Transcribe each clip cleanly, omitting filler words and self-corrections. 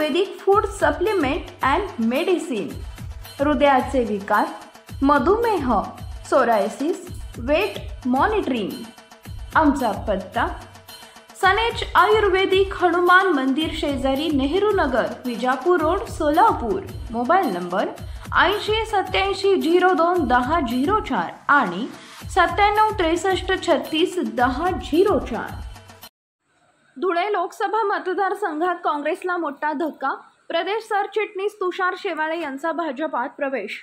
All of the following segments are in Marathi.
Ayurvedic food supplement and medicine, हृदयाचे विकार, मधुमेह, सोरायसिस, वेट मॉनिटरिंग। आमचा पत्ता सनेज आयुर्वेदिक हनुमान मंदिर शेजारी Nehru Nagar, Vijapur road, Solapur. Mobile number 8087021004 आणि 9763361004। धुळे लोकसभा मतदारसंघात काँग्रेसला मोठा धक्का, प्रदेश सरचिटणीस तुषार शेवाळे यांचा भाजपात प्रवेश।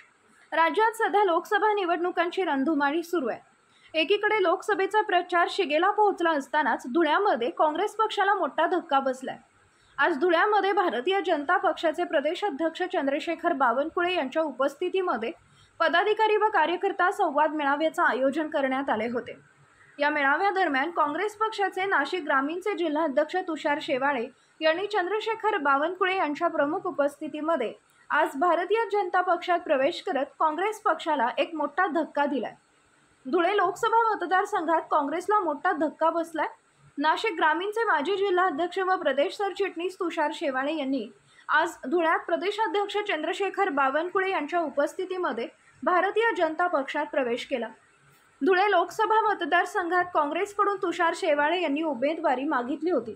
राज्यात सध्या लोकसभा निवडणुकांची रणधुमाळी सुरू आहे। एकीकडे लोकसभेचा प्रचार शिगेला पोहोचला असतानाच धुळ्यामध्ये काँग्रेस पक्षाला मोठा धक्का बसलाय। आज धुळ्यामध्ये भारतीय जनता पक्षाचे प्रदेश अध्यक्ष चंद्रशेखर बावनकुळे यांच्या उपस्थितीमध्ये पदाधिकारी व कार्यकर्ता संवाद मेळाव्याचे आयोजन करण्यात आले होते। या मेळाव्यादरम्यान काँग्रेस पक्षाचे नाशिक ग्रामीणचे जिल्हाध्यक्ष तुषार शेवाळे यांनी चंद्रशेखर बावनकुळे यांच्या प्रमुख उपस्थितीमध्ये आज भारतीय जनता पक्षात प्रवेश करत काँग्रेस पक्षाला एक मोठा धक्का दिलाय। धुळे लोकसभा मतदारसंघात काँग्रेसला मोठा धक्का बसलाय। नाशिक ग्रामीणचे माजी जिल्हाध्यक्ष व प्रदेश सरचिटणीस तुषार शेवाळे यांनी आज धुळ्यात प्रदेशाध्यक्ष चंद्रशेखर बावनकुळे यांच्या उपस्थितीमध्ये भारतीय जनता पक्षात प्रवेश केला। धुळे लोकसभा मतदारसंघात काँग्रेसकडून तुषार शेवाळे यांनी उमेदवारी मागितली होती,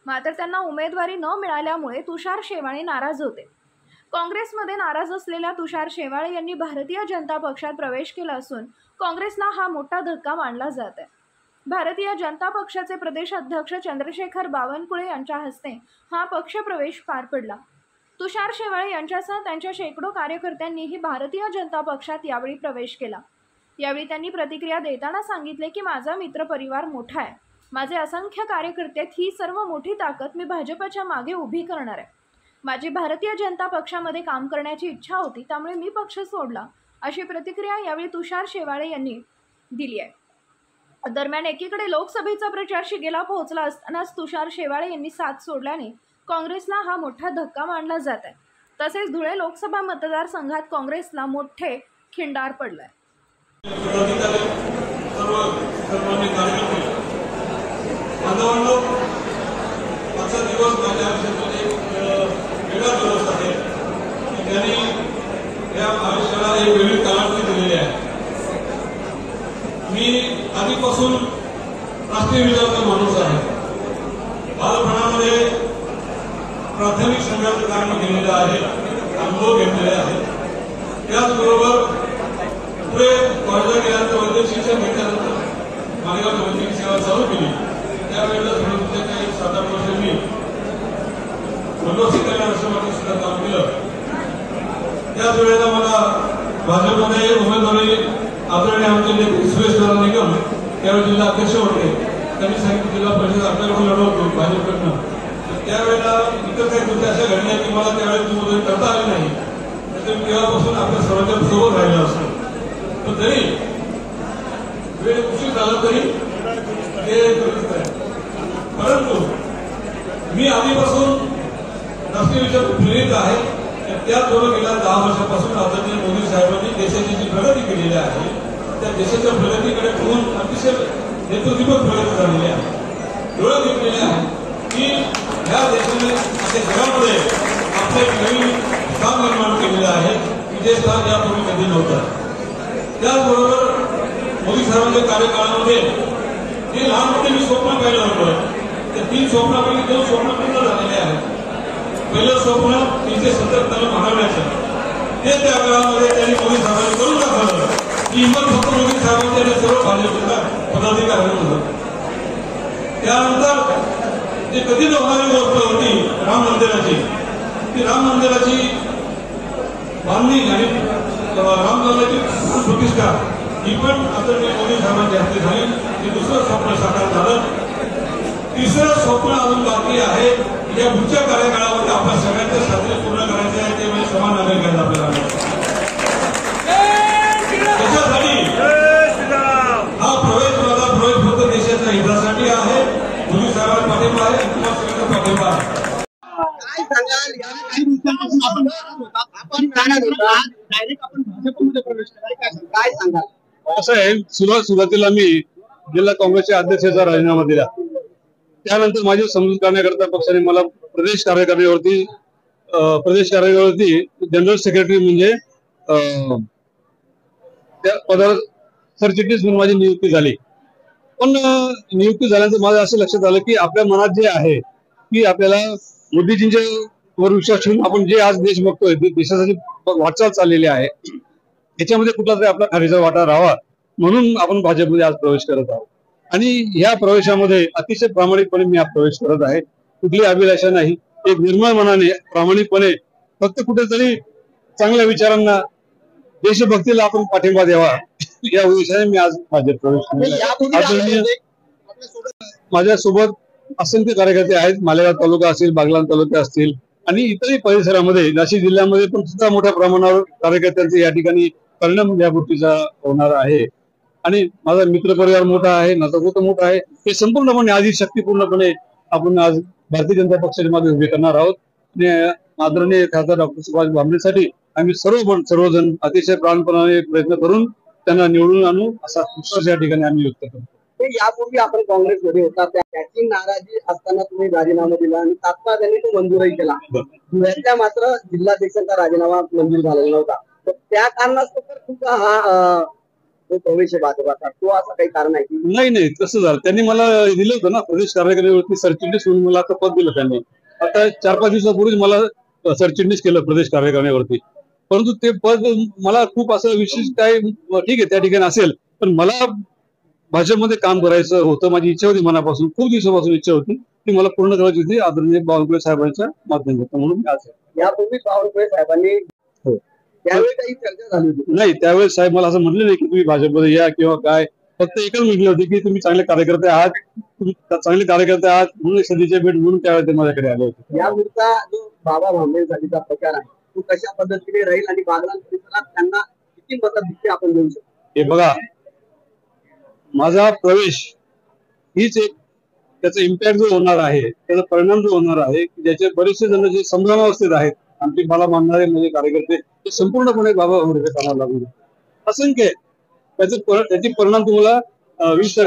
मात्र त्यांना उमेदवारी न मिळाल्यामुळे तुषार शेवाळे नाराज होते। काँग्रेसमध्ये नाराज असलेल्या तुषार शेवाळे यांनी भारतीय जनता पक्षात प्रवेश केला असून काँग्रेसला हा मोठा धक्का मानला जात आहे। भारतीय जनता पक्षाचे प्रदेश अध्यक्ष चंद्रशेखर बावनकुळे यांच्या हस्ते हा पक्षप्रवेश पार पडला। तुषार शेवाळे यांच्यासह त्यांच्या शेकडो कार्यकर्त्यांनीही भारतीय जनता पक्षात यावेळी प्रवेश केला। यावेळी त्यांनी प्रतिक्रिया देताना सांगितले की माझा मित्र परिवार मोठा आहे, माझे असंख्य कार्यकर्ते आहेत, ही सर्व मोठी ताकद मी भाजपच्या मागे उभी करणार आहे। माझी भारतीय जनता पक्षामध्ये काम करण्याची इच्छा होती, त्यामुळे मी पक्ष सोडला, अशी प्रतिक्रिया यावेळी तुषार शेवाळे यांनी दिली आहे। दरम्यान एकीकडे लोकसभेचा प्रचार शिगेला पोहोचला असतानाच तुषार शेवाळे यांनी साथ सोडल्याने काँग्रेसला हा मोठा धक्का मानला जात आहे। तसेच धुळे लोकसभा मतदारसंघात काँग्रेसला मोठे खिंडार पडलाय। मी आधीपासून राष्ट्रीय विचाराचा माणूस आहे। बालपणामध्ये प्राथमिक संघाचं काम केलेलं आहे, अनुभव घेतलेला आहे। त्याचबरोबर पुढे कॉलेजला गेल्यानंतर वैद्यकीय शिक्षण घेतल्यानंतर मालेगाव वैद्यकीय सेवा चालू केली। त्यावेळेला काही 7-8 वर्ष मी मनोरसिक कल्याण आश्रमात सुद्धा काम केलं। त्याच वेळेला मला भाजपमध्ये उमेदवारी आदरणीय आमचे नेते सुरेश निगम त्यावेळी जिल्हा अध्यक्ष होते, त्यांनी सांगितलं जिल्हा परिषद आपल्याकडून लढवतो भाजपकडनं। त्यावेळेला इतर काही गोष्टी अशा घडल्या की मला त्यावेळेस उमेदवारी करता आली नाही, तर तेव्हापासून आपल्या सर्वांच्या सोबत राहिलं असतं। पण तरी वेळ उशीर झाला तरी हे दुरुस्त आहे। परंतु मी आधीपासून राष्ट्रीय विचार प्रेरित आहे। त्याचबरोबर गेल्या 10 वर्षापासून आदरणीय मोदी साहेबांनी देशाची जी प्रगती केलेली आहे, त्या देशाच्या प्रगतीकडे पाहून अतिशय नेतृत्वपूर्ण प्रगती झालेली आहे। डोळे दिसलेले आहे की या देशाने आपल्या जगामध्ये आपले नवीन स्थान निर्माण केलेलं आहे की जे स्थान यापूर्वी कधी नव्हतं। त्याचबरोबर मोदी साहेबांच्या कार्यकाळामध्ये जे लहान मोठे मी स्वप्न पाहिलं होतं, त्या 3 स्वप्नापैकी 2 स्वप्न पूर्ण झालेले आहेत। पहिलं स्वप्न 370 तल मानवण्याचं, ते त्या काळामध्ये त्यांनी मोदी साहेबांनी करून दाखवलं। ही हिंमत फक्त मोदी साहेबांच्या सर्व भाजपच्या पदाधिकाऱ्यांना होतं। त्यानंतर जे कधी न होणारी गोष्ट होती राम मंदिराची, ती राम मंदिराची बांधणी आणि रामलल्लाची प्रतिष्ठा ही पण आदरणीय मोदी साहेबांच्या हस्ते झाली। हे दुसरं स्वप्न साकार झालं। तिसरं स्वप्न अजून बाकी आहे। या पुढच्या कार्यकाळामध्ये आपण सगळ्यांच्या साध्य पूर्ण करायचे आहे, ते म्हणजे समान नागरिक आहेत आपल्याला। त्याच्यासाठी हा प्रवेश माझा प्रवेश फक्त देशाच्या हितासाठी आहे। मोदी साहेबांचा पाठिंबा आहे, तुम्हाला सगळ्यांचा पाठिंबा आहे। असं आहे, सुरुवातीला मी जिल्हा काँग्रेसच्या अध्यक्षाचा राजीनामा दिला। त्यानंतर माझी समजूत करण्याकरता पक्षाने मला प्रदेश कार्यकारिणीवरती प्रदेश कार्यालयावरती जनरल सेक्रेटरी म्हणजे त्या पदावर सरचिटणीस म्हणून माझी नियुक्ती झाली. पण नियुक्ती झाल्यानंतर माझं असं लक्षात आलं की आपल्या मनात जे आहे की आपल्याला मोदीजींच्या वर विश्वास ठेवून आपण जे आज देश बघतोय, देशासाठी वाटचाल चाललेली आहे, याच्यामध्ये कुठला तरी आपला खारीचा वाटा राहावा म्हणून आपण भाजपमध्ये आज प्रवेश करत आहोत. आणि या प्रवेशामध्ये अतिशय प्रामाणिकपणे मी हा प्रवेश करत आहे. कुठली अभिलाषा नाही, एक निर्मळ मनाने प्रामाणिकपणे फक्त कुठेतरी चांगल्या विचारांना, देशभक्तीला आपण पाठिंबा द्यावा या उद्देशाने मी आज भाजप प्रवेश केला. माझ्यासोबत असंख्य कार्यकर्ते आहेत. मालेगाव तालुका असेल, बागलाण तालुका असतील आणि इतरही परिसरामध्ये, नाशिक जिल्ह्यामध्ये पण सुद्धा मोठ्या प्रमाणावर कार्यकर्त्यांचे या ठिकाणी परिणाम या गोष्टीचा होणार आहे. आणि माझा मित्र परिवार मोठा आहे, नातेवाईक मोठा आहे. हे संपूर्णपणे आधी शक्तीपूर्णपणे आपण आज भारतीय जनता पक्षाच्या मागे उभे करणार आहोत. आणि आदरणीय खासदार डॉक्टर सुभाष भामरेसाठी आम्ही सर्वजण अतिशय प्राणपणाने प्रयत्न करून त्यांना निवडून आणू असा विश्वास या ठिकाणी आम्ही व्यक्त करतो. यापूर्वी आपण काँग्रेसमध्ये होता, त्याची नाराजी असताना तुम्ही राजीनामा दिला आणि तात्काळ त्यांनी तो मंजूरही केला. धुळ्यातल्या मात्र जिल्हाध्यक्षांचा राजीनामा मंजूर झालेला नव्हता. तर त्या कारणास्तव तर तुमचा हा जो प्रवेश आहे भाजपाचा, तो असं काही कारण आहे की नाही, तसं झालं. त्यांनी मला दिलं होतं ना प्रदेश कार्यालयावरती सरचिटणीस म्हणून मला आता पद दिलं त्यांनी. आता 4-5 दिवसापूर्वीच मला सरचिटणीस केलं प्रदेश कार्यालयावरती. परंतु ते पद मला खूप असं विशेष काय, ठीक आहे त्या ठिकाणी असेल, पण मला भाजपमध्ये काम करायचं होतं. माझी इच्छा होती, मनापासून खूप दिवसापासून इच्छा होती ती मला पूर्ण करायची होती आदरणीय बावनकुळे साहेबांच्या माध्यमातून. म्हणून मी आज यापूर्वी बावनकुळे साहेबांनी त्यावेळी काही चर्चा झाली होती? नाही, त्यावेळेस साहेब मला असं म्हटलं नाही की तुम्ही भाजपमध्ये या किंवा काय. फक्त एकच म्हटले होते की तुम्ही चांगले कार्यकर्ते आहात, म्हणून संधीचे भेट म्हणून त्यावेळेस ते माझ्याकडे आले होते. यापुढचा जो बाबा भामरेंसाठीचा प्रचार आहे तो कशा पद्धतीने राहील आणि बागलाण परिसरात त्यांना किती मदत आपण देऊ शकतो? हे बघा, माझा प्रवेश हीच एक त्याचा इम्पॅक्ट जो होणार आहे, त्याचा परिणाम जो होणार आहे, ज्याचे बरेचसे जण जे संभ्रमावस्थेत आहेत, आमचे मला मानणारे म्हणजे कार्यकर्ते, ते संपूर्णपणे बाबा भामरे कामाला लागले. असंख्य त्याचे परिणाम तुम्हाला 20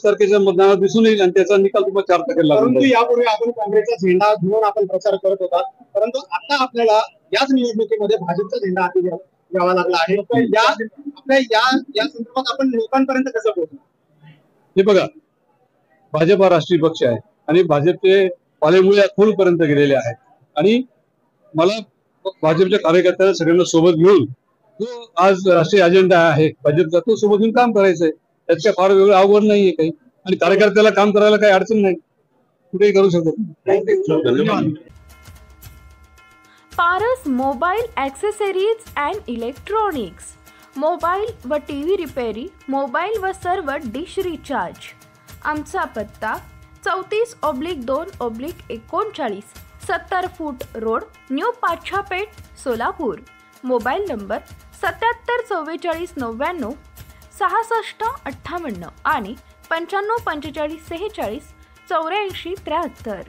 तारखेच्या मतदानात दिसून येईल आणि त्याचा निकाल तुम्हाला 4 तारखेला लागेल. परंतु यापूर्वी आपण काँग्रेसचा झेंडा घेऊन आपण प्रचार करत होता, परंतु आता आपल्याला याच निवडणुकीमध्ये भाजपचा झेंडा हाती घ्यावा लागला आहे. या संदर्भात आपण लोकांपर्यंत कसं पोहोचू? हे बघा, भाजप हा राष्ट्रीय पक्ष आहे आणि भाजपचे पालेमुळे खोलपर्यंत गेलेले आहेत. आणि मला भाजपच्या कार्यकर्त्यांना सगळ्यांना सोबत घेऊन जो आज राष्ट्रीय अजेंडा आहे भाजपचा, तो सोबत घेऊन काम करायचंय. त्यात काय फार वेगळं अवघड नाहीये काही, आणि कार्यकर्त्याला काम करायला काही अडचण नाही, कुठेही करू शकतो. धन्यवाद. Paras mobile accessories and electronics, mobile व टीव्ही रिपेरी, मोबाईल व सर्व डिश रिचार्ज. आमचा पत्ता 34/2/39 70 फूट road, new Pachhapeth, Solapur. Mobile number 774499 6658 आणि 954546 8473.